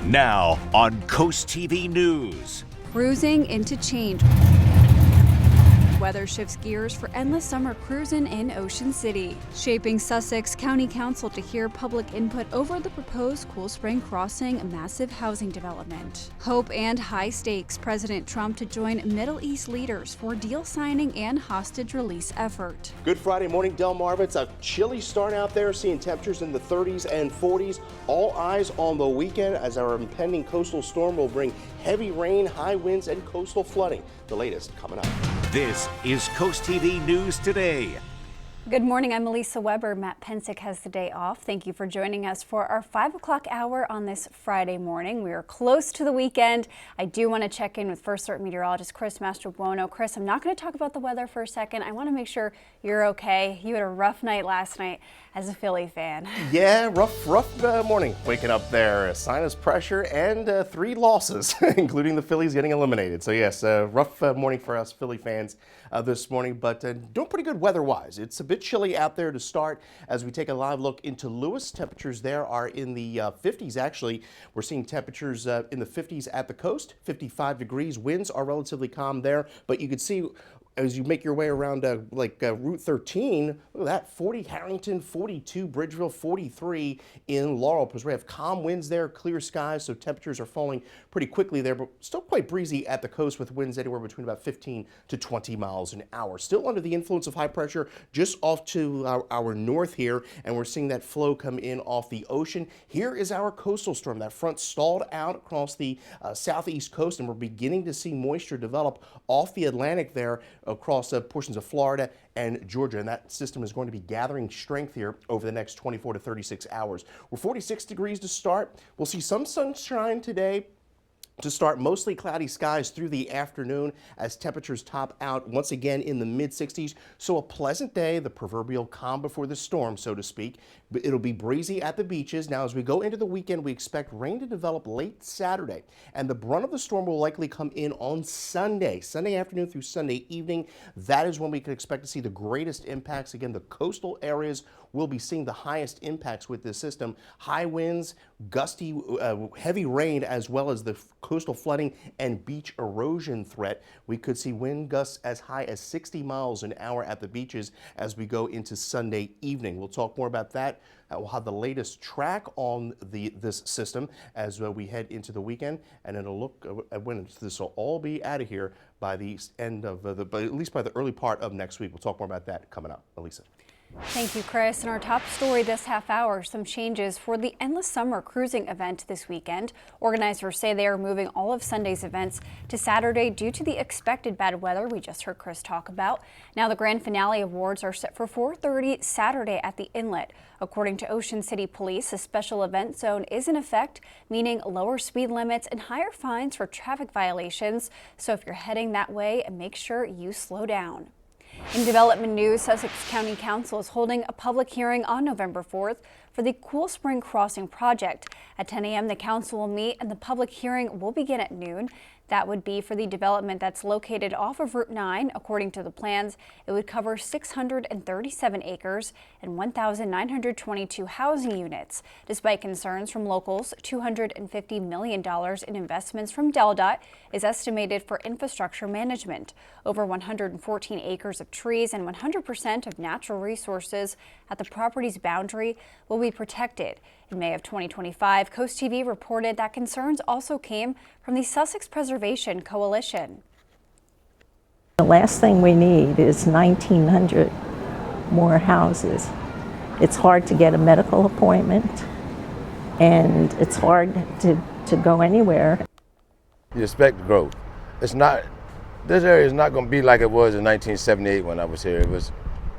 Now on Coast TV News. Cruising into change. Weather shifts gears for endless summer cruising in Ocean City, shaping Sussex County Council to hear public input over the proposed Cool Spring Crossing massive housing development. Hope and high stakes, President Trump to join Middle East leaders for deal signing and hostage release effort. Good Friday morning, Delmarva. It's a chilly start out there, seeing temperatures in the 30s and 40s. All eyes on the weekend as our impending coastal storm will bring heavy rain, high winds, and coastal flooding. The latest coming up. This is Coast TV News Today. Good morning, I'm Melissa Weber. Matt Pensick has the day off. Thank you for joining us for our 5 o'clock hour on this Friday morning. We are close to the weekend. I do want to check in with First Alert meteorologist Chris Mastrobuono. Chris, I'm not going to talk about the weather for a second. I want to make sure you're okay. You had a rough night last night as a Philly fan. Yeah, rough morning waking up there. Sinus pressure and 3 losses, including the Phillies getting eliminated. So yes, rough morning for us Philly fans this morning, but doing pretty good weather-wise. It's a bit chilly out there to start as we take a live look into Lewis. Temperatures there are in the 50s. Actually, we're seeing temperatures in the 50s at the coast, 55 degrees. Winds are relatively calm there, but you can see as you make your way around Route 13, look at that, 40 Harrington, 42 Bridgeville, 43 in Laurel, because we have calm winds there, clear skies, so temperatures are falling pretty quickly there, but still quite breezy at the coast with winds anywhere between about 15 to 20 miles an hour. Still under the influence of high pressure just off to our north here, and we're seeing that flow come in off the ocean. Here is our coastal storm. That front stalled out across the southeast coast, and we're beginning to see moisture develop off the Atlantic there, across portions of Florida and Georgia, and that system is going to be gathering strength here over the next 24 to 36 hours. We're 46 degrees to start. We'll see some sunshine today. To start, mostly cloudy skies through the afternoon as temperatures top out once again in the mid-60s. So a pleasant day, the proverbial calm before the storm, so to speak. But it'll be breezy at the beaches. Now, as we go into the weekend, we expect rain to develop late Saturday, and the brunt of the storm will likely come in on Sunday afternoon through Sunday evening. That is when we can expect to see the greatest impacts. Again, the coastal areas will be seeing the highest impacts with this system. High winds, gusty, heavy rain, as well as the coastal flooding and beach erosion threat. We could see wind gusts as high as 60 miles an hour at the beaches as we go into Sunday evening. We'll talk more about that. We'll have the latest track on this system as we head into the weekend, and it'll look at when this will all be out of here by the end of at least by the early part of next week. We'll talk more about that coming up. Elisa. Thank you, Chris. And our top story this half hour, some changes for the Endless Summer Cruising event this weekend. Organizers say they are moving all of Sunday's events to Saturday due to the expected bad weather we just heard Chris talk about. Now the grand finale awards are set for 4:30 Saturday at the inlet. According to Ocean City Police, a special event zone is in effect, meaning lower speed limits and higher fines for traffic violations. So if you're heading that way, make sure you slow down. In development news, Sussex County Council is holding a public hearing on November 4th for the Cool Spring Crossing project. At 10 a.m., the council will meet and the public hearing will begin at noon. That would be for the development that's located off of Route 9. According to the plans, it would cover 637 acres and 1,922 housing units. Despite concerns from locals, $250 million in investments from DelDOT is estimated for infrastructure management. Over 114 acres of trees and 100% of natural resources at the property's boundary will be protected. In May of 2025, Coast TV reported that concerns also came from the Sussex Preservation Coalition. The last thing we need is 1,900 more houses. It's hard to get a medical appointment, and it's hard to go anywhere. You expect growth. This area is not going to be like it was in 1978 when I was here. It was,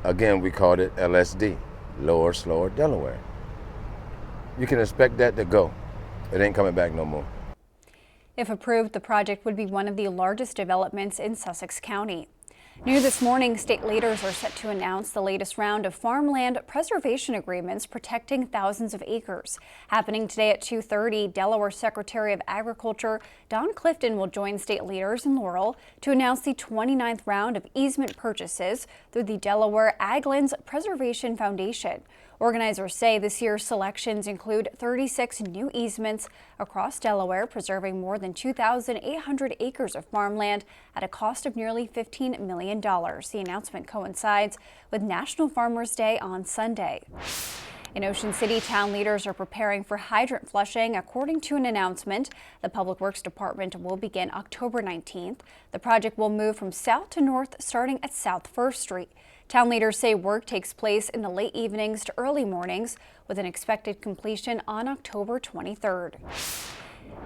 again, we called it LSD, Lower Slower Delaware. You can expect that to go. It ain't coming back no more. If approved, the project would be one of the largest developments in Sussex County. New this morning, state leaders are set to announce the latest round of farmland preservation agreements protecting thousands of acres. Happening today at 2:30, Delaware Secretary of Agriculture Don Clifton will join state leaders in Laurel to announce the 29th round of easement purchases through the Delaware Aglands Preservation Foundation. Organizers say this year's selections include 36 new easements across Delaware, preserving more than 2,800 acres of farmland at a cost of nearly $15 million. The announcement coincides with National Farmers Day on Sunday. In Ocean City, town leaders are preparing for hydrant flushing. According to an announcement, the Public Works Department will begin October 19th. The project will move from south to north, starting at South 1st Street. Town leaders say work takes place in the late evenings to early mornings, with an expected completion on October 23rd.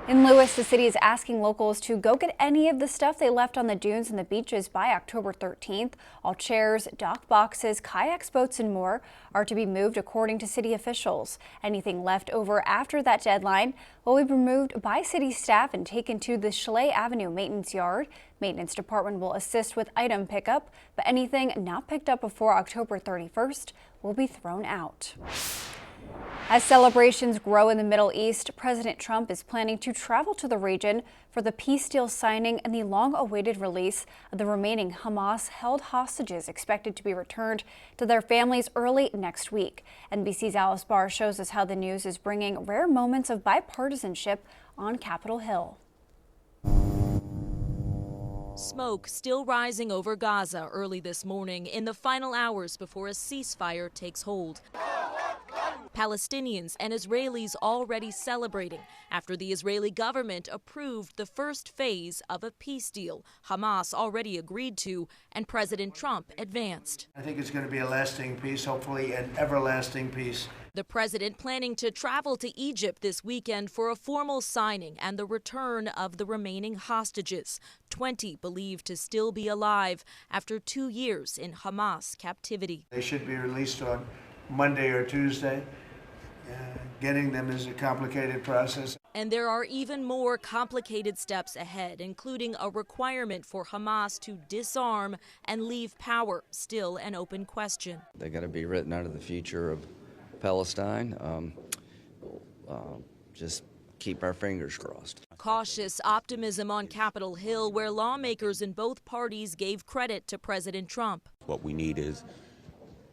In Lewis, the city is asking locals to go get any of the stuff they left on the dunes and the beaches by October 13th. All chairs, dock boxes, kayaks, boats, and more are to be moved according to city officials. Anything left over after that deadline will be removed by city staff and taken to the Schley Avenue Maintenance Yard. Maintenance Department will assist with item pickup, but anything not picked up before October 31st will be thrown out. As celebrations grow in the Middle East, President Trump is planning to travel to the region for the peace deal signing and the long-awaited release of the remaining Hamas-held hostages, expected to be returned to their families early next week. NBC's Alice Barr shows us how the news is bringing rare moments of bipartisanship on Capitol Hill. Smoke still rising over Gaza early this morning in the final hours before a ceasefire takes hold. Palestinians and Israelis already celebrating after the Israeli government approved the first phase of a peace deal Hamas already agreed to and President Trump advanced. I think it's going to be a lasting peace, hopefully an everlasting peace. The president planning to travel to Egypt this weekend for a formal signing and the return of the remaining hostages, 20 believed to still be alive after 2 years in Hamas captivity. They should be released on Monday or Tuesday. Getting them is a complicated process. And there are even more complicated steps ahead, including a requirement for Hamas to disarm and leave power, still an open question. They got to be written out of the future of Palestine. Just keep our fingers crossed. Cautious optimism on Capitol Hill, where lawmakers in both parties gave credit to President Trump. What we need is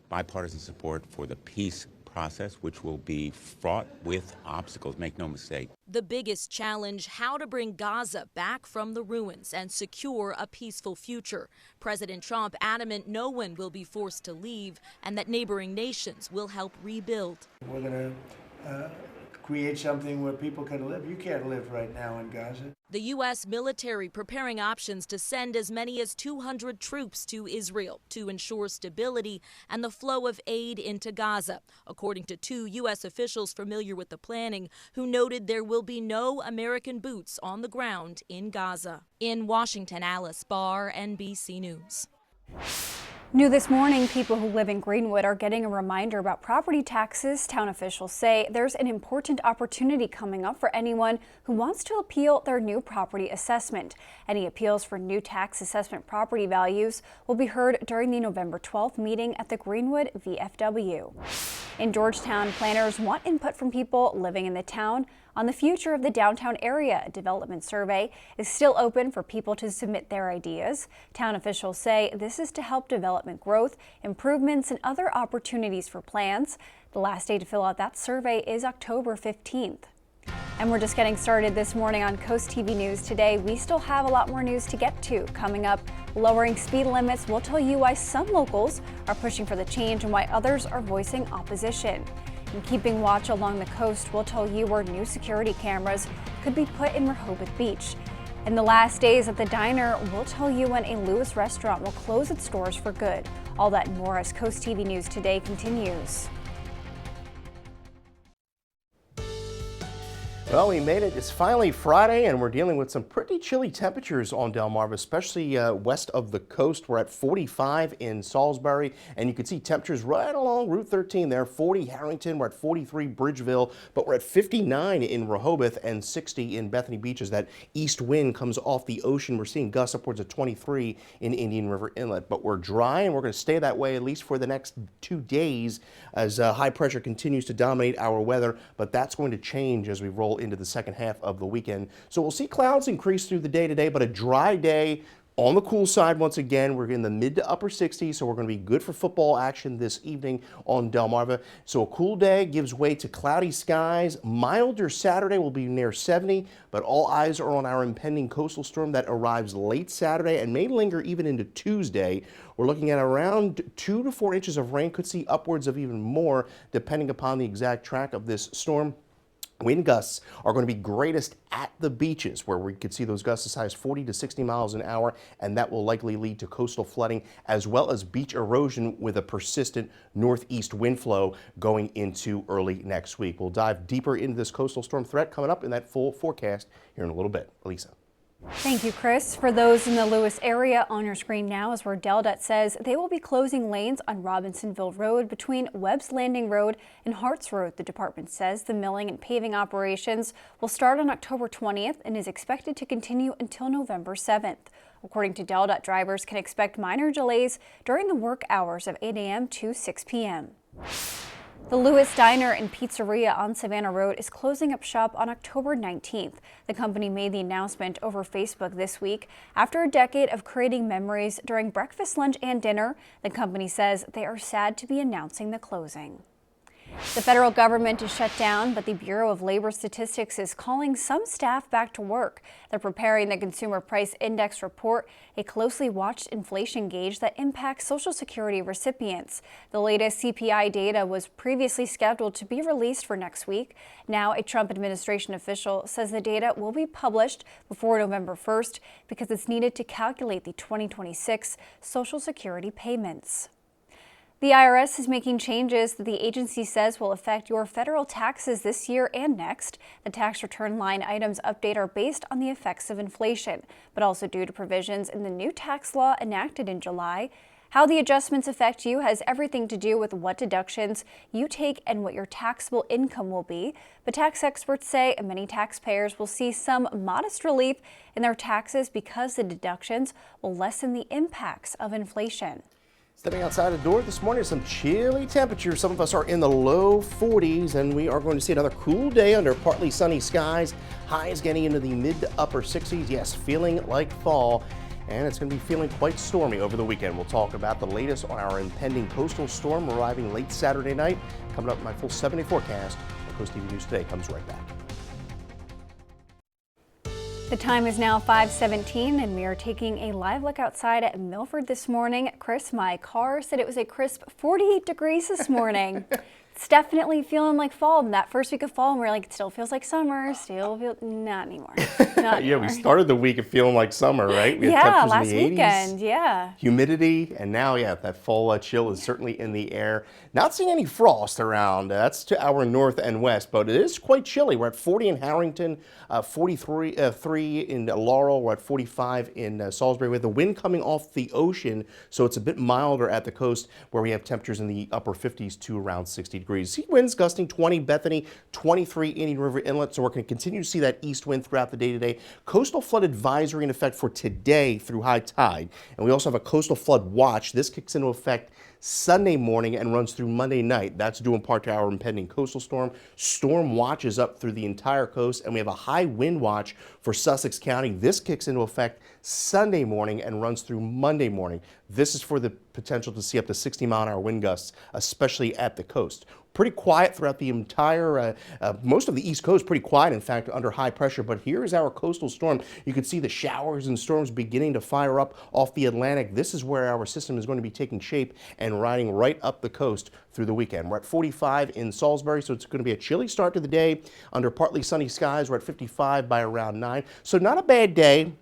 bipartisan support for the peace process, which will be fraught with obstacles, make no mistake. The biggest challenge, how to bring Gaza back from the ruins and secure a peaceful future. President Trump adamant no one will be forced to leave and that neighboring nations will help rebuild. We're going to create something where people can live. You can't live right now in Gaza. The U.S. military preparing options to send as many as 200 troops to Israel to ensure stability and the flow of aid into Gaza, according to 2 U.S. officials familiar with the planning, who noted there will be no American boots on the ground in Gaza. In Washington, Alice Barr, NBC News. New this morning, people who live in Greenwood are getting a reminder about property taxes. Town officials say there's an important opportunity coming up for anyone who wants to appeal their new property assessment. Any appeals for new tax assessment property values will be heard during the November 12th meeting at the Greenwood VFW. In Georgetown, planners want input from people living in the town on the future of the downtown area. A development survey is still open for people to submit their ideas. Town officials say this is to help development growth, improvements, and other opportunities for plans. The last day to fill out that survey is October 15th. And we're just getting started this morning on CoastTV News Today. We still have a lot more news to get to. Coming up, lowering speed limits. We'll tell you why some locals are pushing for the change and why others are voicing opposition. And keeping watch along the coast, we'll tell you where new security cameras could be put in Rehoboth Beach. In the last days at the diner, we'll tell you when a Lewis restaurant will close its doors for good. All that and more as CoastTV News Today continues. Well, we made it. It's finally Friday, and we're dealing with some pretty chilly temperatures on Delmarva, especially west of the coast. We're at 45 in Salisbury, and you can see temperatures right along Route 13 there. 40 Harrington, we're at 43 Bridgeville, but we're at 59 in Rehoboth and 60 in Bethany Beach as that east wind comes off the ocean. We're seeing gusts upwards of 23 in Indian River Inlet, but we're dry, and we're going to stay that way at least for the next 2 days as high pressure continues to dominate our weather, but that's going to change as we roll into the second half of the weekend. So we'll see clouds increase through the day today, but a dry day, On the cool side, once again, we're in the mid to upper 60s, so we're going to be good for football action this evening on Delmarva. So a cool day gives way to cloudy skies. Milder Saturday will be near 70, but all eyes are on our impending coastal storm that arrives late Saturday and may linger even into Tuesday. We're looking at around 2 to 4 inches of rain, could see upwards of even more depending upon the exact track of this storm. Wind gusts are going to be greatest at the beaches, where we could see those gusts as high as 40 to 60 miles an hour, and that will likely lead to coastal flooding as well as beach erosion with a persistent northeast wind flow going into early next week. We'll dive deeper into this coastal storm threat coming up in that full forecast here in a little bit. Elisa. Thank you, Chris. For those in the Lewis area, on your screen now is where DelDOT says they will be closing lanes on Robinsonville Road between Webb's Landing Road and Harts Road. The department says the milling and paving operations will start on October 20th and is expected to continue until November 7th. According to DelDOT, drivers can expect minor delays during the work hours of 8 a.m. to 6 p.m. The Lewis Diner and Pizzeria on Savannah Road is closing up shop on October 19th. The company made the announcement over Facebook this week. After a decade of creating memories during breakfast, lunch, and dinner, the company says they are sad to be announcing the closing. The federal government is shut down, but the Bureau of Labor Statistics is calling some staff back to work. They're preparing the Consumer Price Index report, a closely watched inflation gauge that impacts Social Security recipients. The latest CPI data was previously scheduled to be released for next week. Now, a Trump administration official says the data will be published before November 1st because it's needed to calculate the 2026 Social Security payments. The IRS is making changes that the agency says will affect your federal taxes this year and next. The tax return line items update are based on the effects of inflation, but also due to provisions in the new tax law enacted in July. How the adjustments affect you has everything to do with what deductions you take and what your taxable income will be. But tax experts say many taxpayers will see some modest relief in their taxes because the deductions will lessen the impacts of inflation. Stepping outside the door this morning, some chilly temperatures. Some of us are in the low 40s, and we are going to see another cool day under partly sunny skies. Highs getting into the mid to upper 60s. Yes, feeling like fall, and it's going to be feeling quite stormy over the weekend. We'll talk about the latest on our impending coastal storm arriving late Saturday night. Coming up, my full 7-day forecast on Coast TV News Today comes right back. The time is now 5:17 and we are taking a live look outside at Milford this morning. Chris, my car said it was a crisp 48 degrees this morning. It's definitely feeling like fall. In that first week of fall, and we're like, it still feels like summer. Not anymore. Yeah, we started the week of feeling like summer, right? We had temperatures last in the 80s, weekend, yeah. Humidity, and now, that fall chill is certainly in the air. Not seeing any frost around. That's to our north and west, but it is quite chilly. We're at 40 in Harrington, 43 in Laurel. We're at 45 in Salisbury. We have the wind coming off the ocean, so it's a bit milder at the coast, where we have temperatures in the upper 50s to around 60 degrees. Sea winds gusting 20 Bethany, 23 Indian River Inlet, so we're going to continue to see that east wind throughout the day today. Coastal flood advisory in effect for today through high tide, and we also have a coastal flood watch. This kicks into effect Sunday morning and runs through Monday night. That's due in part to our impending coastal storm. Storm watch is up through the entire coast, and we have a high wind watch for Sussex County. This kicks into effect Sunday morning and runs through Monday morning. This is for the potential to see up to 60-mile-an-hour wind gusts, especially at the coast. Pretty quiet throughout the entire, most of the East Coast, pretty quiet, in fact, under high pressure. But here is our coastal storm. You can see the showers and storms beginning to fire up off the Atlantic. This is where our system is going to be taking shape and riding right up the coast through the weekend. We're at 45 in Salisbury, so it's going to be a chilly start to the day. Under partly sunny skies, we're at 55 by around 9. So not a bad day.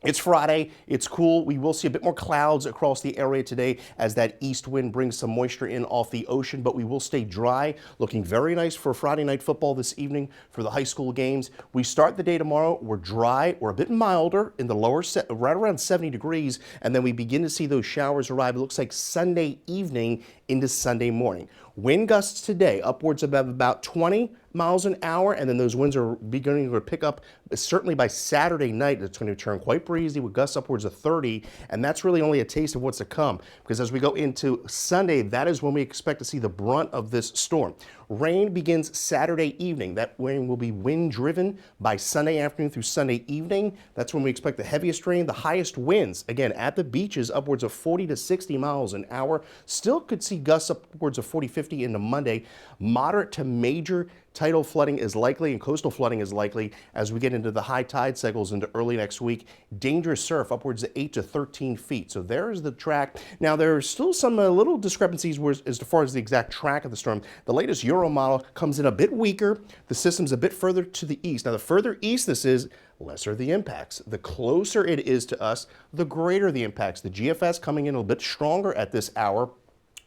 It's Friday, it's cool. We will see a bit more clouds across the area today as that east wind brings some moisture in off the ocean, but we will stay dry. Looking very nice for Friday night football this evening for the high school games. We start the day tomorrow, we're dry, we're a bit milder in the lower, right around 70 degrees, and then we begin to see those showers arrive. It looks like Sunday evening into Sunday morning. Wind gusts today upwards of about 20, miles an hour, and then those winds are beginning to pick up certainly by Saturday night. It's going to turn quite breezy with gusts upwards of 30, and that's really only a taste of what's to come, because as we go into Sunday, that is when we expect to see the brunt of this storm. Rain begins Saturday evening. That rain will be wind driven by Sunday afternoon through Sunday evening. That's when we expect the heaviest rain, the highest winds, again at the beaches, upwards of 40 to 60 miles an hour. Still could see gusts upwards of 40, 50 into Monday. Moderate to major tidal flooding is likely, and coastal flooding is likely as we get into the high tide cycles into early next week. Dangerous surf upwards of 8 to 13 feet. So there's the track. Now there are still some little discrepancies as far as the exact track of the storm. The latest Euro model comes in a bit weaker. The system's a bit further to the east. Now the further east this is, lesser the impacts. The closer it is to us, the greater the impacts. The GFS coming in a bit stronger at this hour,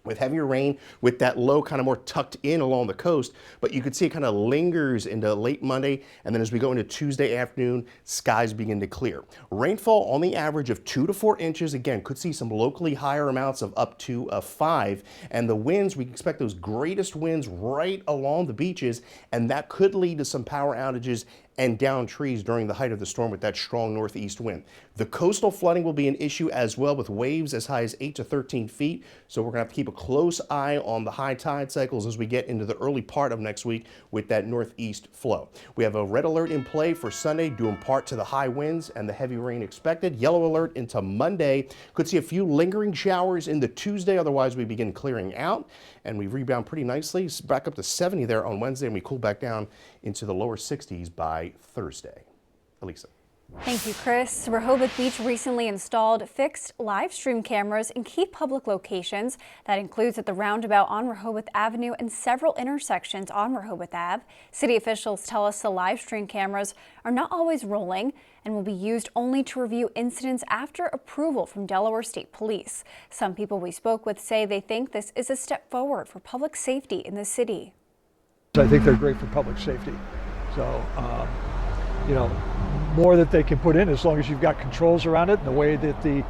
with heavier rain, with that low kind of more tucked in along the coast, but you could see it kind of lingers into late Monday, and then as we go into Tuesday afternoon, skies begin to clear. Rainfall on the average of 2 to 4 inches. Again, could see some locally higher amounts of up to 5, and the winds, we expect those greatest winds right along the beaches, and that could lead to some power outages and down trees during the height of the storm with that strong northeast wind. The coastal flooding will be an issue as well, with waves as high as 8 to 13 feet. So we're gonna have to keep a close eye on the high tide cycles as we get into the early part of next week with that northeast flow. We have a red alert in play for Sunday, due in part to the high winds and the heavy rain expected. Yellow alert into Monday. Could see a few lingering showers into Tuesday, otherwise we begin clearing out, and we rebound pretty nicely, back up to 70 there on Wednesday, and we cool back down into the lower 60s by Thursday. Elisa. Thank you, Chris. Rehoboth Beach recently installed fixed live stream cameras in key public locations. That includes at the roundabout on Rehoboth Avenue and several intersections on Rehoboth Ave. City officials tell us the live stream cameras are not always rolling and will be used only to review incidents after approval from Delaware State Police. Some people we spoke with say they think this is a step forward for public safety in the city. I think they're great for public safety. So, you know, more that they can put in, as long as you've got controls around it and the way that the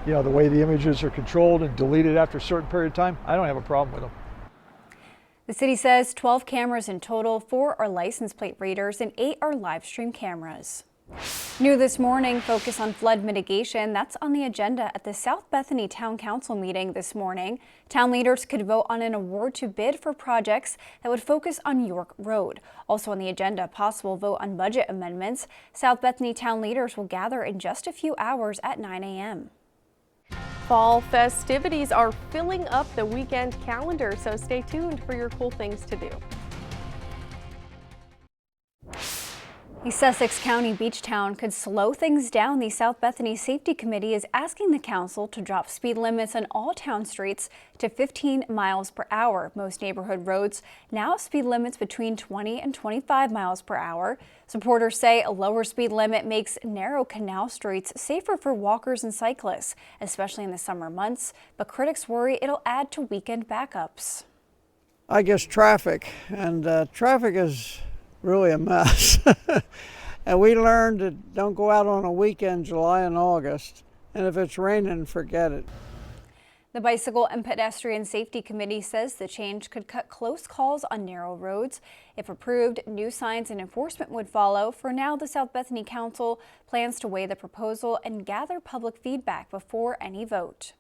way the images are controlled and deleted after a certain period of time, I don't have a problem with them. The city says 12 cameras in total, 4 are license plate readers and 8 are live stream cameras. New this morning, focus on flood mitigation. That's on the agenda at the South Bethany Town Council meeting this morning. Town leaders could vote on an award to bid for projects that would focus on York Road. Also on the agenda, a possible vote on budget amendments. South Bethany town leaders will gather in just a few hours at 9 a.m. Fall festivities are filling up the weekend calendar, so stay tuned for your cool things to do. A Sussex County beach town could slow things down. The South Bethany Safety Committee is asking the council to drop speed limits on all town streets to 15 miles per hour. Most neighborhood roads now have speed limits between 20 and 25 miles per hour. Supporters say a lower speed limit makes narrow canal streets safer for walkers and cyclists, especially in the summer months, but critics worry it'll add to weekend backups. I guess traffic, and traffic is really a mess. And we learned to don't go out on a weekend, July and August, and if it's raining, forget it. The Bicycle and Pedestrian Safety Committee says the change could cut close calls on narrow roads. If approved, new signs and enforcement would follow. For now, the South Bethany Council plans to weigh the proposal and gather public feedback before any vote.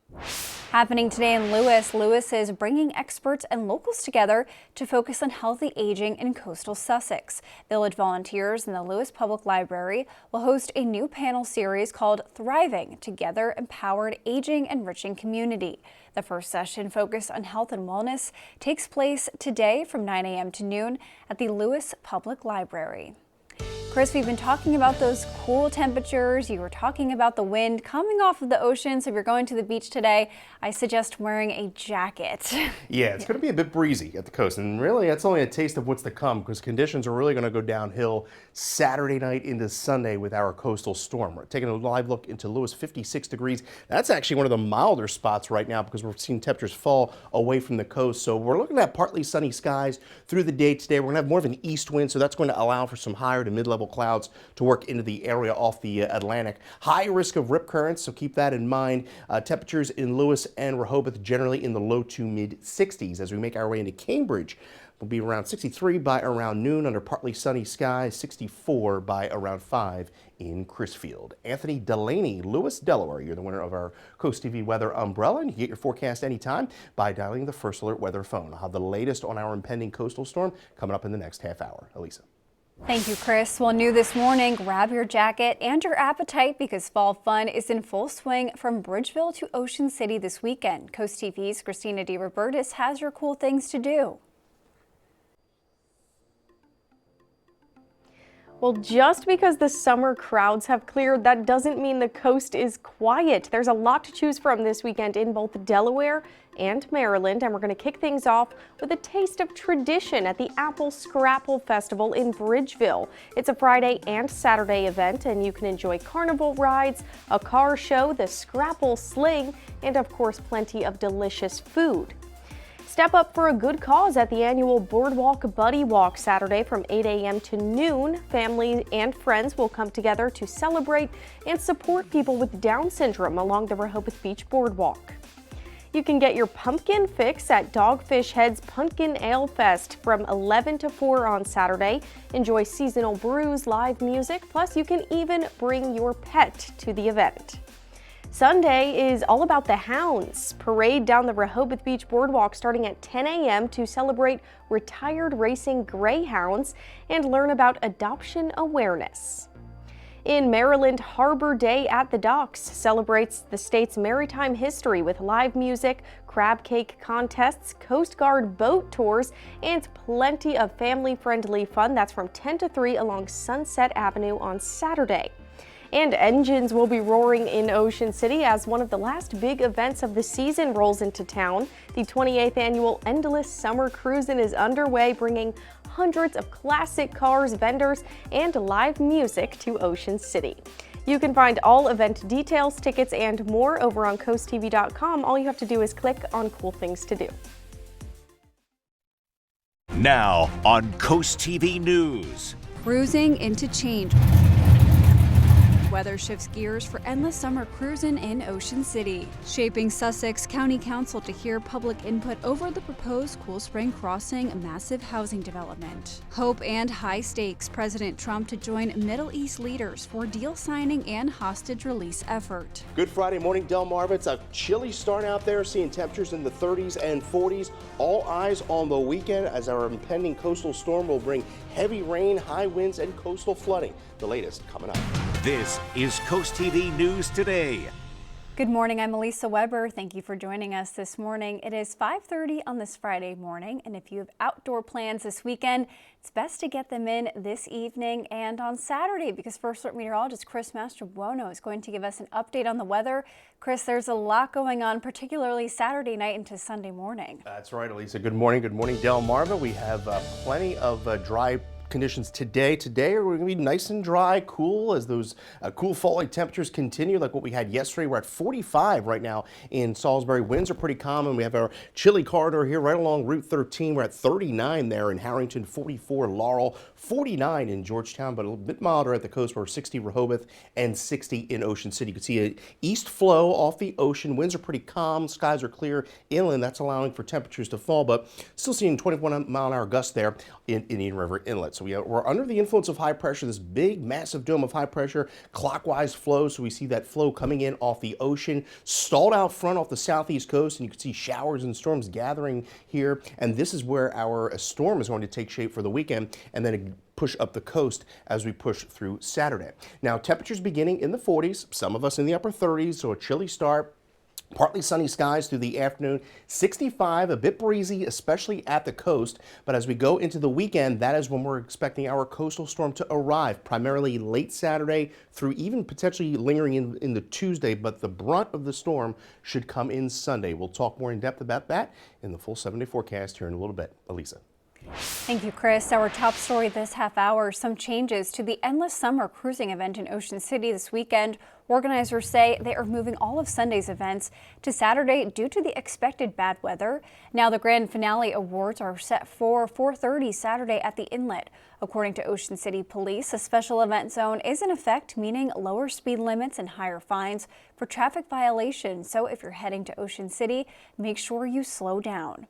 Happening today in Lewis, Lewis is bringing experts and locals together to focus on healthy aging in coastal Sussex. Village volunteers in the Lewis Public Library will host a new panel series called Thriving Together, Empowered Aging Enriching Community. The first session, focused on health and wellness, takes place today from 9 a.m. to noon at the Lewis Public Library. Chris, we've been talking about those cool temperatures. You were talking about the wind coming off of the ocean. So if you're going to the beach today, I suggest wearing a jacket. Yeah, it's going to be a bit breezy at the coast. And really, that's only a taste of what's to come, because conditions are really going to go downhill Saturday night into Sunday with our coastal storm. We're taking a live look into Lewis, 56 degrees. That's actually one of the milder spots right now, because we're seeing temperatures fall away from the coast. So we're looking at partly sunny skies through the day today. We're going to have more of an east wind, so that's going to allow for some higher to mid-level clouds to work into the area off the Atlantic. High risk of rip currents, so keep that in mind. Temperatures in Lewis and Rehoboth generally in the low to mid 60s. As we make our way into Cambridge, will be around 63 by around noon under partly sunny skies, 64 by around 5 in Crisfield. Anthony Delaney, Lewis, Delaware, you're the winner of our Coast TV weather umbrella, and you can get your forecast anytime by dialing the First Alert weather phone. I'll have the latest on our impending coastal storm coming up in the next half hour. Elisa. Thank you, Chris. Well, new this morning, grab your jacket and your appetite because fall fun is in full swing from Bridgeville to Ocean City this weekend. Coast TV's Christina DeRobertis has your cool things to do. Well, just because the summer crowds have cleared, that doesn't mean the coast is quiet. There's a lot to choose from this weekend in both Delaware and Maryland, and we're going to kick things off with a taste of tradition at the Apple Scrapple Festival in Bridgeville. It's a Friday and Saturday event, and you can enjoy carnival rides, a car show, the Scrapple Sling, and of course plenty of delicious food. Step up for a good cause at the annual Boardwalk Buddy Walk Saturday from 8 a.m. to noon. Family and friends will come together to celebrate and support people with Down syndrome along the Rehoboth Beach Boardwalk. You can get your pumpkin fix at Dogfish Head's Pumpkin Ale Fest from 11 to 4 on Saturday. Enjoy seasonal brews, live music, plus you can even bring your pet to the event. Sunday is all about the hounds. Parade down the Rehoboth Beach Boardwalk starting at 10 a.m. to celebrate retired racing greyhounds and learn about adoption awareness. In Maryland, Harbor Day at the Docks celebrates the state's maritime history with live music, crab cake contests, Coast Guard boat tours, and plenty of family-friendly fun. That's from 10 to 3 along Sunset Avenue on Saturday. And engines will be roaring in Ocean City as one of the last big events of the season rolls into town. The 28th annual Endless Summer Cruisin' is underway, bringing hundreds of classic cars, vendors, and live music to Ocean City. You can find all event details, tickets, and more over on CoastTV.com. All you have to do is click on Cool Things to Do. Now on Coast TV News. Cruising into change. Weather shifts gears for endless summer cruising in Ocean City, shaping Sussex County Council to hear public input over the proposed Cool Spring Crossing massive housing development. Hope and high stakes, President Trump to join Middle East leaders for deal signing and hostage release effort. Good Friday morning, Delmarva. It's a chilly start out there, seeing temperatures in the 30s and 40s. All eyes on the weekend as our impending coastal storm will bring heavy rain, high winds, and coastal flooding. The latest coming up. This is Coast TV News Today. Good morning, I'm Elisa Weber. Thank you for joining us this morning. It is 5:30 on this Friday morning, and if you have outdoor plans this weekend, it's best to get them in this evening and on Saturday because First Alert meteorologist Chris Mastrobuono is going to give us an update on the weather. Chris, there's a lot going on, particularly Saturday night into Sunday morning. That's right, Elisa. Good morning, Delmarva. We have plenty of dry conditions today. Today we're going to be nice and dry, cool as those cool fall-like temperatures continue like what we had yesterday. We're at 45 right now in Salisbury. Winds are pretty common. We have our chilly corridor here right along Route 13. We're at 39 there in Harrington, 44 Laurel, 49 in Georgetown, but a little bit milder at the coast. We're 60 Rehoboth and 60 in Ocean City. You can see an east flow off the ocean. Winds are pretty calm. Skies are clear inland. That's allowing for temperatures to fall, but still seeing 21-mile-an-hour gusts there in Indian River Inlet. So we're under the influence of high pressure, this big, massive dome of high pressure, clockwise flow. So we see that flow coming in off the ocean, stalled out front off the southeast coast, and you can see showers and storms gathering here. And this is where our storm is going to take shape for the weekend, and then push up the coast as we push through Saturday. Now, temperatures beginning in the 40s, some of us in the upper 30s, so a chilly start. Partly sunny skies through the afternoon, 65, a bit breezy, especially at the coast. But as we go into the weekend, that is when we're expecting our coastal storm to arrive, primarily late Saturday through even potentially lingering in the Tuesday. But the brunt of the storm should come in Sunday. We'll talk more in depth about that in the full 7-day forecast here in a little bit. Elisa. Thank you, Chris. Our top story this half hour, some changes to the Endless Summer Cruising event in Ocean City this weekend. Organizers say they are moving all of Sunday's events to Saturday due to the expected bad weather. Now the grand finale awards are set for 4:30 Saturday at the inlet. According to Ocean City Police, a special event zone is in effect, meaning lower speed limits and higher fines for traffic violations. So if you're heading to Ocean City, make sure you slow down.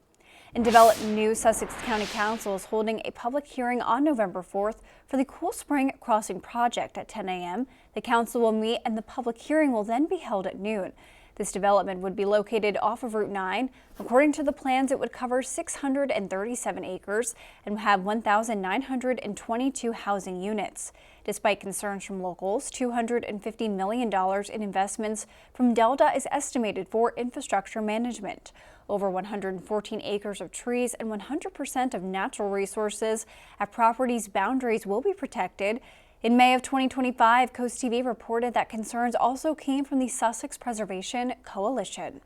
In development news, Sussex County Council is holding a public hearing on November 4th for the Cool Spring Crossing project at 10 a.m. The council will meet and the public hearing will then be held at noon. This development would be located off of Route 9. According to the plans, it would cover 637 acres and have 1,922 housing units. Despite concerns from locals, $250 million in investments from Delta is estimated for infrastructure management. Over 114 acres of trees and 100% of natural resources at property's boundaries will be protected. In May of 2025, CoastTV reported that concerns also came from the Sussex Preservation Coalition.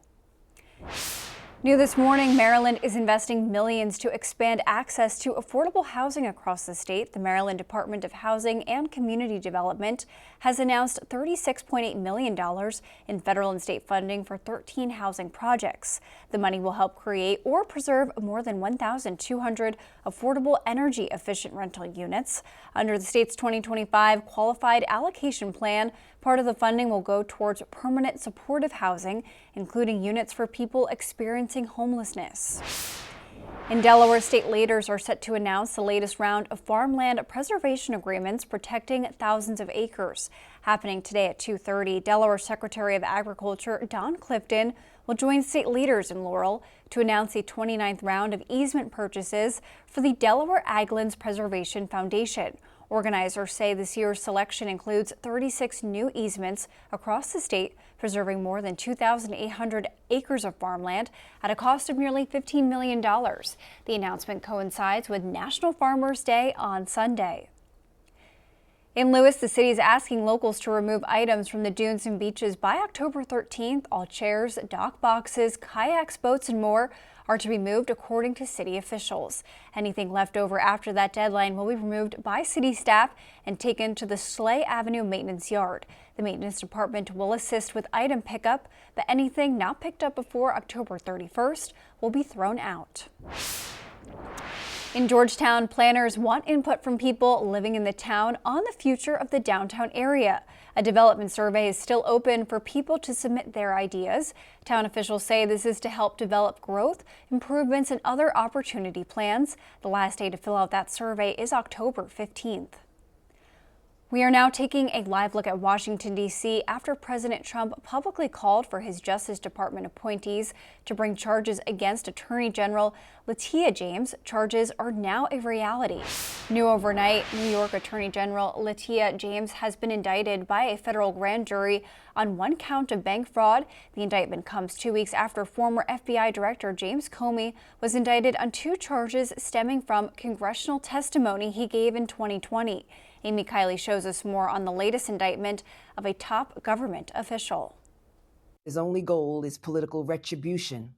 New this morning, Maryland is investing millions to expand access to affordable housing across the state. The Maryland Department of Housing and Community Development has announced $36.8 million in federal and state funding for 13 housing projects. The money will help create or preserve more than 1,200 affordable energy-efficient rental units. Under the state's 2025 Qualified Allocation Plan, part of the funding will go towards permanent supportive housing, including units for people experiencing homelessness. In Delaware, state leaders are set to announce the latest round of farmland preservation agreements protecting thousands of acres. Happening today at 2:30, Delaware Secretary of Agriculture Don Clifton will join state leaders in Laurel to announce the 29th round of easement purchases for the Delaware Aglands Preservation Foundation. Organizers say this year's selection includes 36 new easements across the state, preserving more than 2,800 acres of farmland at a cost of nearly $15 million. The announcement coincides with National Farmers Day on Sunday. In Lewis, the city is asking locals to remove items from the dunes and beaches by October 13th. All chairs, dock boxes, kayaks, boats, and more are to be moved according to city officials. Anything left over after that deadline will be removed by city staff and taken to the Slay Avenue Maintenance Yard. The maintenance department will assist with item pickup, but anything not picked up before October 31st will be thrown out. In Georgetown, planners want input from people living in the town on the future of the downtown area. A development survey is still open for people to submit their ideas. Town officials say this is to help develop growth, improvements, and other opportunity plans. The last day to fill out that survey is October 15th. We are now taking a live look at Washington, D.C. after President Trump publicly called for his Justice Department appointees to bring charges against Attorney General Letitia James. Charges are now a reality. New overnight, New York Attorney General Letitia James has been indicted by a federal grand jury on one count of bank fraud. The indictment comes 2 weeks after former FBI Director James Comey was indicted on 2 charges stemming from congressional testimony he gave in 2020. Amy Kiley shows us more on the latest indictment of a top government official. His only goal is political retribution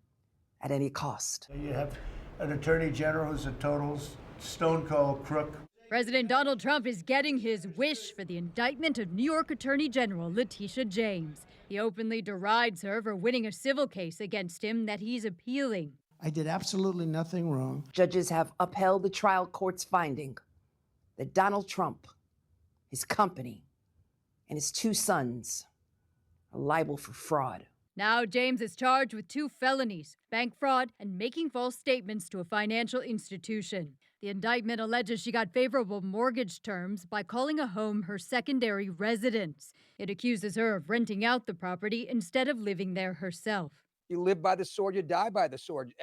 at any cost. You have an attorney general who's a total stone cold crook. President Donald Trump is getting his wish for the indictment of New York Attorney General Letitia James. He openly derides her for winning a civil case against him that he's appealing. I did absolutely nothing wrong. Judges have upheld the trial court's finding that Donald Trump, his company, and his 2 sons are liable for fraud. Now James is charged with 2 felonies, bank fraud and making false statements to a financial institution. The indictment alleges she got favorable mortgage terms by calling a home her secondary residence. It accuses her of renting out the property instead of living there herself. You live by the sword, you die by the sword.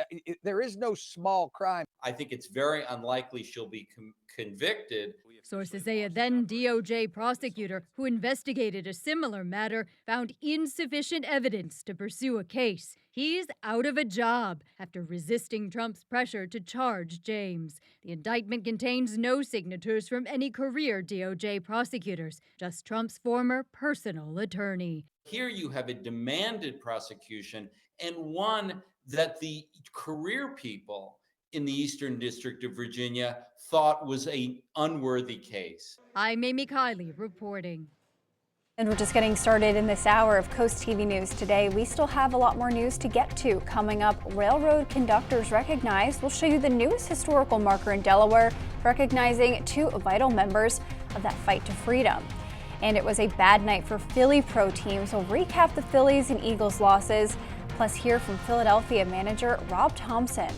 There is no small crime. I think it's very unlikely she'll be convicted. Sources say a then DOJ prosecutor who investigated a similar matter found insufficient evidence to pursue a case. He's out of a job after resisting Trump's pressure to charge James. The indictment contains no signatures from any career DOJ prosecutors, just Trump's former personal attorney. Here you have a demanded prosecution and one that the career people in the Eastern District of Virginia thought was an unworthy case. I'm Amy Kiley reporting. And we're just getting started in this hour of CoastTV News today. We still have a lot more news to get to. Coming up, railroad conductors recognized. We'll show you the newest historical marker in Delaware, recognizing 2 vital members of that fight to freedom. And it was a bad night for Philly pro teams. We'll recap the Phillies and Eagles losses, plus hear from Philadelphia manager Rob Thompson.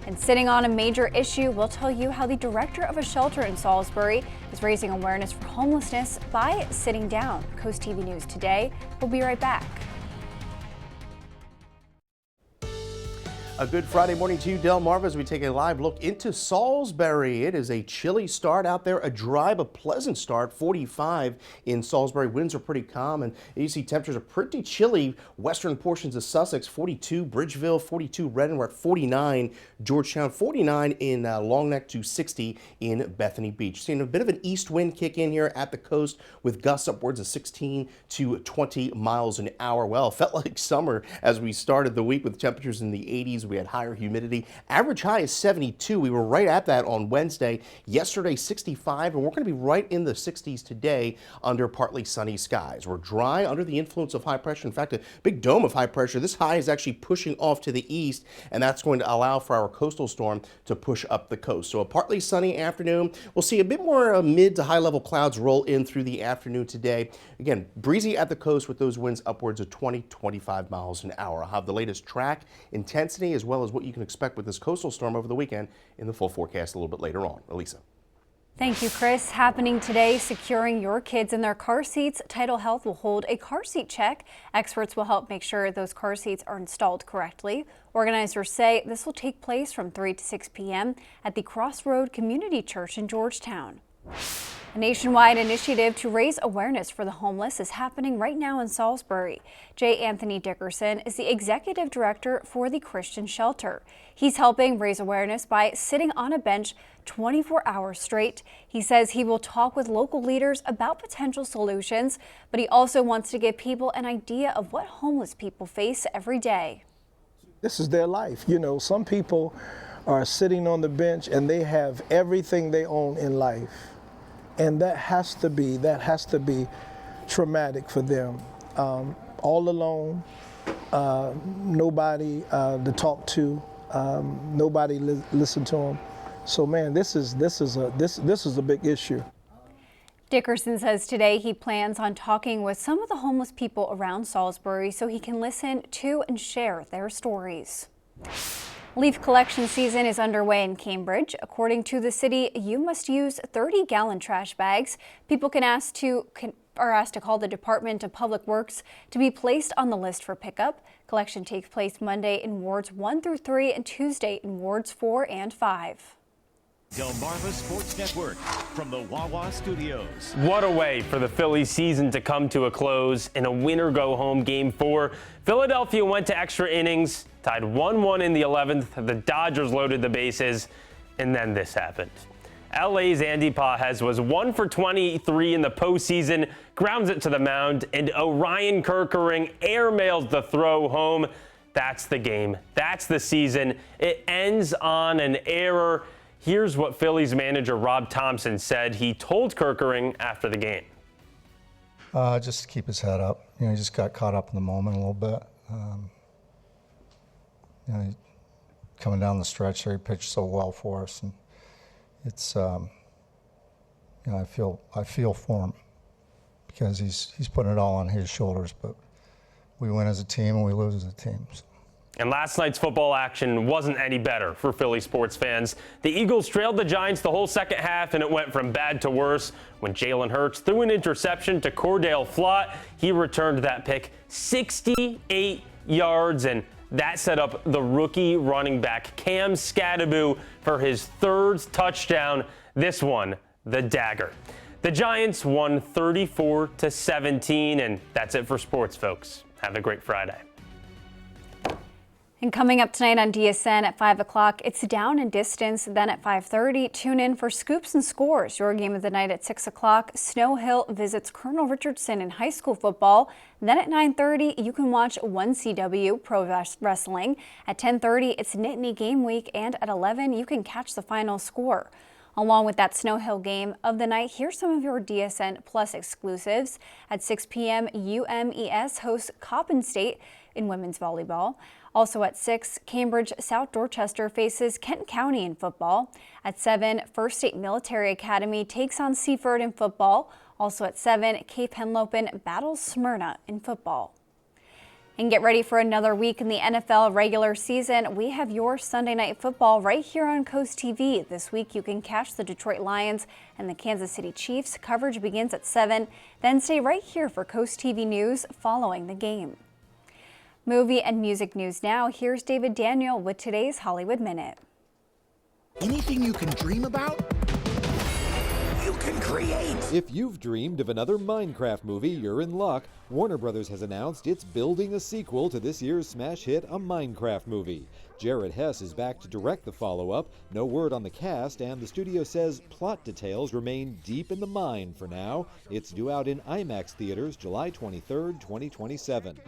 And sitting on a major issue, we'll tell you how the director of a shelter in Salisbury is raising awareness for homelessness by sitting down. Coast TV News today. We'll be right back. A good Friday morning to you, Delmarva, as we take a live look into Salisbury. It is a chilly start out there, a dry but pleasant start. 45 in Salisbury. Winds are pretty calm, and you see temperatures are pretty chilly. Western portions of Sussex, 42. Bridgeville, 42. Redden, we're at 49. Georgetown, 49 in Long Neck to 60 in Bethany Beach. Seeing a bit of an east wind kick in here at the coast with gusts upwards of 16 to 20 miles an hour. Well, it felt like summer as we started the week with temperatures in the 80s. We had higher humidity. Average high is 72. We were right at that on Wednesday. Yesterday, 65, and we're going to be right in the 60s today under partly sunny skies. We're dry under the influence of high pressure. In fact, a big dome of high pressure. This high is actually pushing off to the east, and that's going to allow for our coastal storm to push up the coast. So a partly sunny afternoon. We'll see a bit more mid to high level clouds roll in through the afternoon today. Again, breezy at the coast with those winds upwards of 20-25 miles an hour. I'll have the latest track intensity as well as what you can expect with this coastal storm over the weekend in the full forecast a little bit later on. Elisa. Thank you, Chris. Happening today, securing your kids in their car seats. Tidal Health will hold a car seat check. Experts will help make sure those car seats are installed correctly. Organizers say this will take place from 3 to 6 p.m. at the Crossroad Community Church in Georgetown. A nationwide initiative to raise awareness for the homeless is happening right now in Salisbury. J. Anthony Dickerson is the executive director for the Christian shelter. He's helping raise awareness by sitting on a bench 24 hours straight. He says he will talk with local leaders about potential solutions, but he also wants to give people an idea of what homeless people face every day. This is their life. You know, some people are sitting on the bench and they have everything they own in life. And that has to be traumatic for them. All alone, nobody to talk to, nobody listen to them. So man, this is a big issue. Dickerson says today he plans on talking with some of the homeless people around Salisbury so he can listen to and share their stories. Leaf collection season is underway in Cambridge. According to the city, you must use 30-gallon trash bags. People are asked to call the Department of Public Works to be placed on the list for pickup. Collection takes place Monday in wards 1 through 3 and Tuesday in wards 4 and 5. Delmarva Sports Network from the Wawa Studios. What a way for the Phillies season to come to a close in a winner-go-home Game 4. Philadelphia went to extra innings, tied 1-1 in the 11th. The Dodgers loaded the bases, and then this happened. LA's Andy Pages was 1 for 23 in the postseason, grounds it to the mound, and Orion Kerkering airmails the throw home. That's the game. That's the season. It ends on an error. Here's what Phillies manager Rob Thompson said he told Kerkering after the game. Just to keep his head up. You know, he just got caught up in the moment a little bit. You know, coming down the stretch there, he pitched so well for us, and it's you know, I feel for him because he's putting it all on his shoulders. But we win as a team and we lose as a team. So. And last night's football action wasn't any better for Philly sports fans. The Eagles trailed the Giants the whole second half, and it went from bad to worse when Jalen Hurts threw an interception to Cordale Flott. He returned that pick 68 yards, and that set up the rookie running back Cam Scadaboo for his third touchdown. This one, the dagger. The Giants won 34-17, and that's it for sports, folks. Have a great Friday. And coming up tonight on DSN at 5 o'clock, it's Down and Distance. Then at 5:30, tune in for Scoops and Scores. Your game of the night at 6 o'clock, Snow Hill visits Colonel Richardson in high school football. Then at 9:30, you can watch 1CW Pro Wrestling. At 10:30, it's Nittany Game Week. And at 11, you can catch the final score. Along with that Snow Hill game of the night, here's some of your DSN Plus exclusives. At 6 p.m., UMES hosts Coppin State in women's volleyball. Also at 6, Cambridge South Dorchester faces Kent County in football. At 7, First State Military Academy takes on Seaford in football. Also at 7, Cape Henlopen battles Smyrna in football. And get ready for another week in the NFL regular season. We have your Sunday Night Football right here on Coast TV. This week you can catch the Detroit Lions and the Kansas City Chiefs. Coverage begins at 7. Then stay right here for Coast TV News following the game. Movie and music news now. Here's David Daniel with today's Hollywood Minute. Anything you can dream about, you can create. If you've dreamed of another Minecraft movie, you're in luck. Warner Brothers has announced it's building a sequel to this year's smash hit, A Minecraft Movie. Jared Hess is back to direct the follow-up. No word on the cast, and the studio says plot details remain deep in the mine for now. It's due out in IMAX theaters July 23rd, 2027.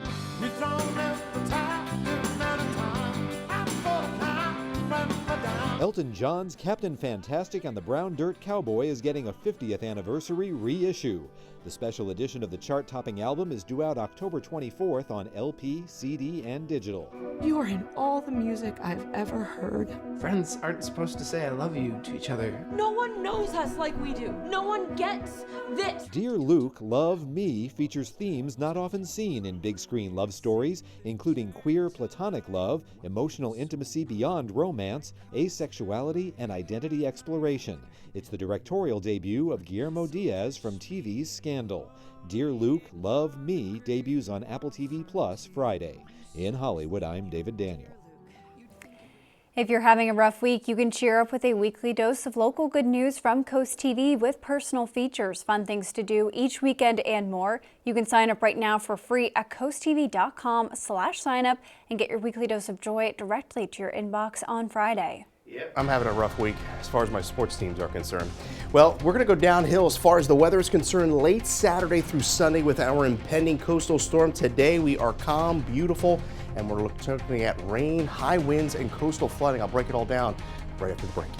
Elton John's Captain Fantastic and the Brown Dirt Cowboy is getting a 50th anniversary reissue. The special edition of the chart-topping album is due out October 24th on LP, CD, and digital. You are in all the music I've ever heard. Friends aren't supposed to say I love you to each other. No one knows us like we do. No one gets this. Dear Luke, Love Me features themes not often seen in big screen love stories, including queer platonic love, emotional intimacy beyond romance, asexuality, and identity exploration. It's the directorial debut of Guillermo Diaz from TV's Scandal. Dear Luke, Love Me debuts on Apple TV Plus Friday. In Hollywood, I'm David Daniel. If you're having a rough week, you can cheer up with a weekly dose of local good news from Coast TV with personal features, fun things to do each weekend, and more. You can sign up right now for free at coasttv.com/signup and get your weekly dose of joy directly to your inbox on Friday. I'm having a rough week as far as my sports teams are concerned. Well, we're going to go downhill as far as the weather is concerned late Saturday through Sunday with our impending coastal storm. Today we are calm, beautiful, and we're looking at rain, high winds, and coastal flooding. I'll break it all down right after the break.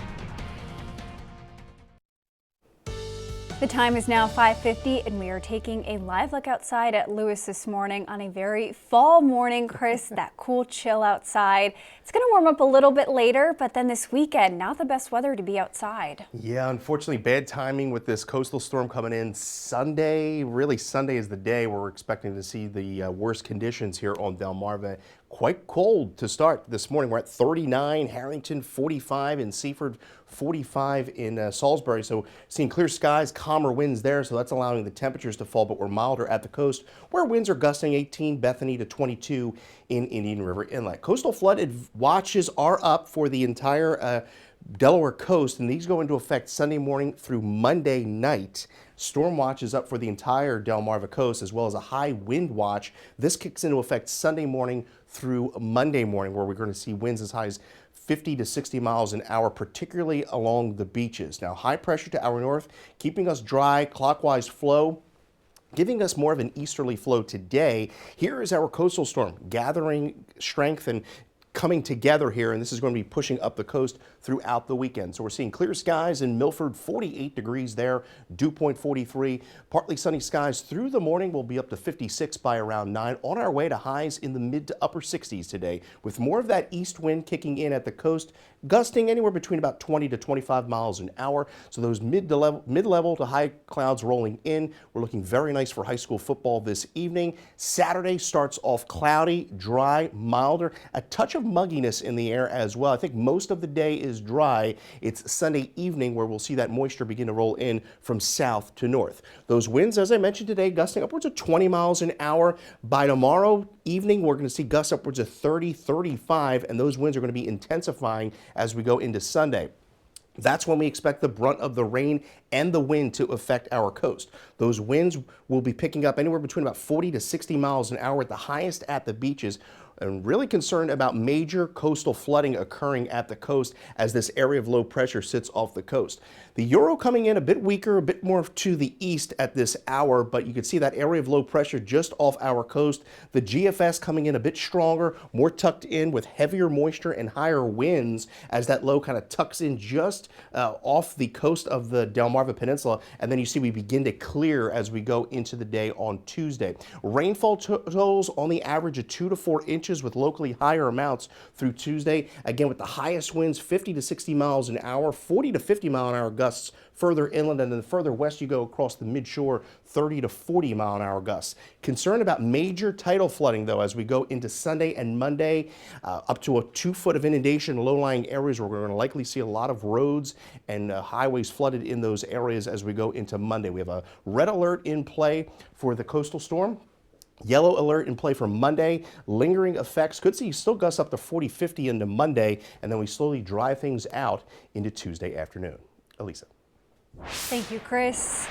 The time is now 5:50 and we are taking a live look outside at Lewis this morning on a very fall morning, Chris. That cool chill outside. It's going to warm up a little bit later, but then this weekend, not the best weather to be outside. Yeah, unfortunately, bad timing with this coastal storm coming in Sunday. Really, Sunday is the day where we're expecting to see the worst conditions here on Delmarva. Quite cold to start this morning. We're at 39, Harrington 45, and Seaford 45 in Salisbury. So seeing clear skies, calmer winds there, so that's allowing the temperatures to fall, but we're milder at the coast where winds are gusting 18, Bethany to 22 in Indian River Inlet. Coastal flood watches are up for the entire Delaware coast, and these go into effect Sunday morning through Monday night. Storm watch is up for the entire Delmarva coast, as well as a high wind watch. This kicks into effect Sunday morning through Monday morning, where we're going to see winds as high as 50 to 60 miles an hour, particularly along the beaches. Now, high pressure to our north, keeping us dry, clockwise flow, giving us more of an easterly flow today. Here is our coastal storm gathering strength and coming together here, and this is going to be pushing up the coast throughout the weekend. So we're seeing clear skies in Milford, 48 degrees there, dew point 43. Partly sunny skies through the morning. Will be up to 56 by around 9. On our way to highs in the mid to upper 60s today, with more of that east wind kicking in at the coast, gusting anywhere between about 20 to 25 miles an hour. So those mid-level to high clouds rolling in. We're looking very nice for high school football this evening. Saturday starts off cloudy, dry, milder, a touch of mugginess in the air as well. I think most of the day is dry. It's Sunday evening where we'll see that moisture begin to roll in from south to north. Those winds, as I mentioned today, gusting upwards of 20 miles an hour. By tomorrow evening, we're going to see gusts upwards of 30, 35, and those winds are going to be intensifying as we go into Sunday. That's when we expect the brunt of the rain and the wind to affect our coast. Those winds will be picking up anywhere between about 40 to 60 miles an hour at the highest at the beaches. And really concerned about major coastal flooding occurring at the coast as this area of low pressure sits off the coast. The Euro coming in a bit weaker, a bit more to the east at this hour, but you can see that area of low pressure just off our coast. The GFS coming in a bit stronger, more tucked in with heavier moisture and higher winds as that low kind of tucks in just off the coast of the Delmarva Peninsula. And then you see we begin to clear as we go into the day on Tuesday. Rainfall totals on the average of 2 to 4 inches inches with locally higher amounts through Tuesday. Again, with the highest winds 50 to 60 miles an hour, 40 to 50 mile an hour gusts further inland, and then further west you go across the midshore, 30 to 40 mile an hour gusts. Concerned about major tidal flooding, though, as we go into Sunday and Monday, up to a 2 foot of inundation in low-lying areas where we're going to likely see a lot of roads and highways flooded in those areas as we go into Monday. We have a red alert in play for the coastal storm. Yellow alert in play for Monday. Lingering effects. Could see still gusts up to 40, 50 into Monday, and then we slowly dry things out into Tuesday afternoon. Elisa. Thank you, Chris.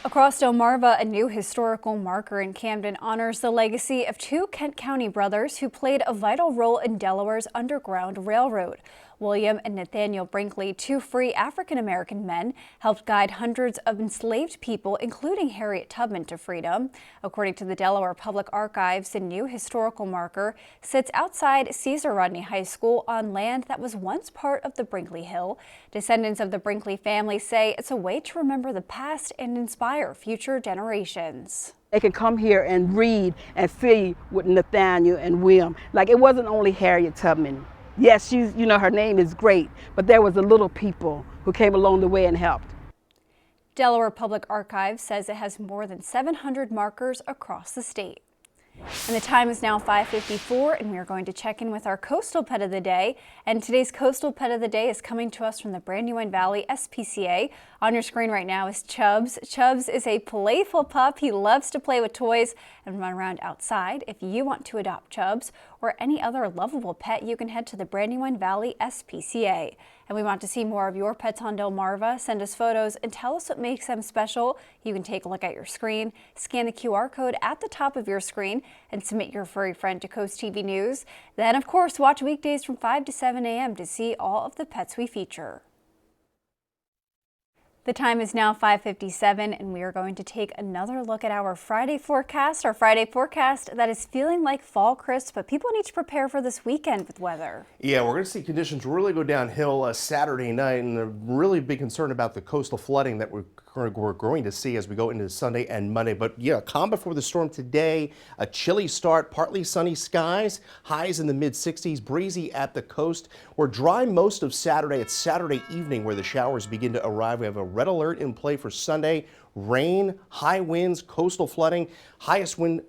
Across Delmarva, a new historical marker in Camden honors the legacy of two Kent County brothers who played a vital role in Delaware's Underground Railroad. William and Nathaniel Brinkley, two free African-American men, helped guide hundreds of enslaved people, including Harriet Tubman, to freedom. According to the Delaware Public Archives, the new historical marker sits outside Caesar Rodney High School on land that was once part of the Brinkley Hill. Descendants of the Brinkley family say it's a way to remember the past and inspire future generations. They could come here and read and see with Nathaniel and William. Like, it wasn't only Harriet Tubman. Yes, she's, her name is great, but there was a little people who came along the way and helped. Delaware Public Archives says it has more than 700 markers across the state. And the time is now 5:54, and we are going to check in with our coastal pet of the day. And today's coastal pet of the day is coming to us from the Brandywine Valley SPCA. On your screen right now is Chubbs. Chubbs is a playful pup. He loves to play with toys and run around outside. If you want to adopt Chubbs or any other lovable pet, you can head to the Brandywine Valley SPCA. And we want to see more of your pets on Delmarva. Send us photos and tell us what makes them special. You can take a look at your screen, scan the QR code at the top of your screen, and submit your furry friend to CoastTV News. Then, of course, watch weekdays from 5 to 7 a.m. to see all of the pets we feature. The time is now 5:57, and we are going to take another look at our Friday forecast. Our Friday forecast that is feeling like fall, Chris, but people need to prepare for this weekend with weather. Yeah, we're going to see conditions really go downhill Saturday night, and a really big concern about the coastal flooding that we're going to see as we go into Sunday and Monday. But yeah, calm before the storm today. A chilly start, partly sunny skies, highs in the mid-60s, breezy at the coast. We're dry most of Saturday. It's Saturday evening where the showers begin to arrive. We have a red alert in play for Sunday. Rain, high winds, coastal flooding. Highest wind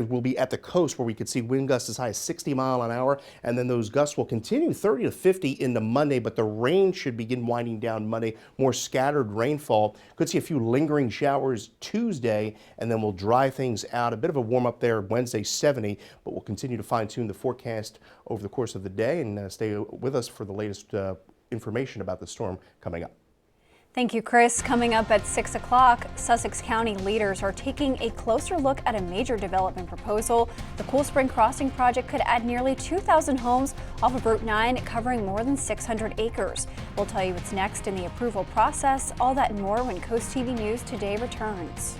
will be at the coast where we could see wind gusts as high as 60 miles an hour, and then those gusts will continue 30 to 50 into Monday, but the rain should begin winding down Monday. More scattered rainfall. Could see a few lingering showers Tuesday, and then we'll dry things out. A bit of a warm up there Wednesday, 70, but we'll continue to fine tune the forecast over the course of the day, and stay with us for the latest information about the storm coming up. Thank you, Chris. Coming up at 6 o'clock, Sussex County leaders are taking a closer look at a major development proposal. The Cool Spring Crossing project could add nearly 2,000 homes off of Route 9, covering more than 600 acres. We'll tell you what's next in the approval process. All that and more when CoastTV News Today returns.